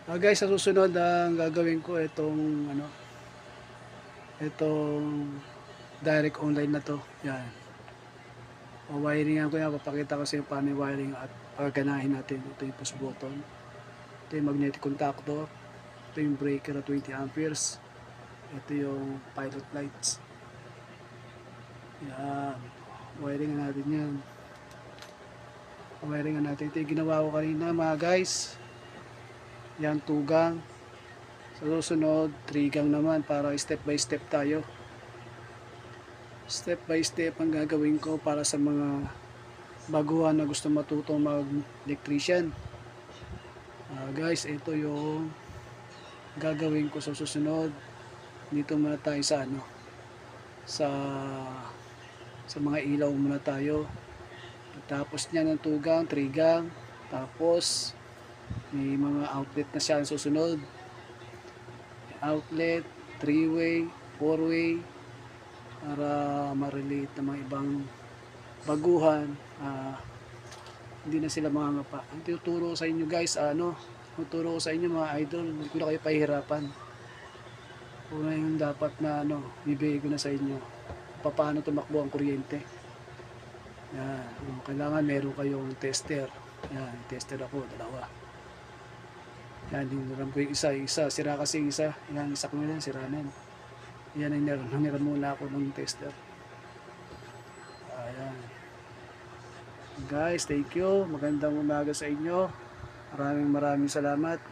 Guys, sa susunod ang gagawin ko itong itong direct online na 'to, 'yan. Wiringan ko 'yan, papakita ko sa inyo paano i-wiring at gaganahin natin. Ito yung push button, ito yung magnetic contactor, ito yung breaker na 20 amperes, ito yung pilot lights. 'Yan, wiringan natin 'yan. Wiringan natin. Ito yung ginawa ko kanina mga guys. 'Yan, tugang. Sa susunod, 3 gang naman para step by step tayo. Step by step ang gagawin ko para sa mga baguhan na gusto matutong mag-electrician. Guys, ito yung gagawin ko sa susunod. Dito muna tayo sa sa mga ilaw muna tayo. Tapos niya ng tugang, 3 gang. Tapos may mga outlet na siya ang susunod. Outlet, 3-way, 4-way, para ma-relate ng mga ibang baguhan, hindi na sila mangangapa. Ang tuturo sa inyo guys, tuturo ko sa inyo mga idol, hindi ko na kayo pahihirapan. Una yung dapat na bibigay ko na sa inyo, paano tumakbo ang kuryente. Yan, kailangan meron kayong tester. Yan, tester ako, dalawa. Yan, hiniram ko yung isa, sira kasi yung isa. Yan, isa ko na sira na yan. Yan, hiniram muna ako ng tester. Ayan. Guys, thank you. Magandang umaga sa inyo. Maraming salamat.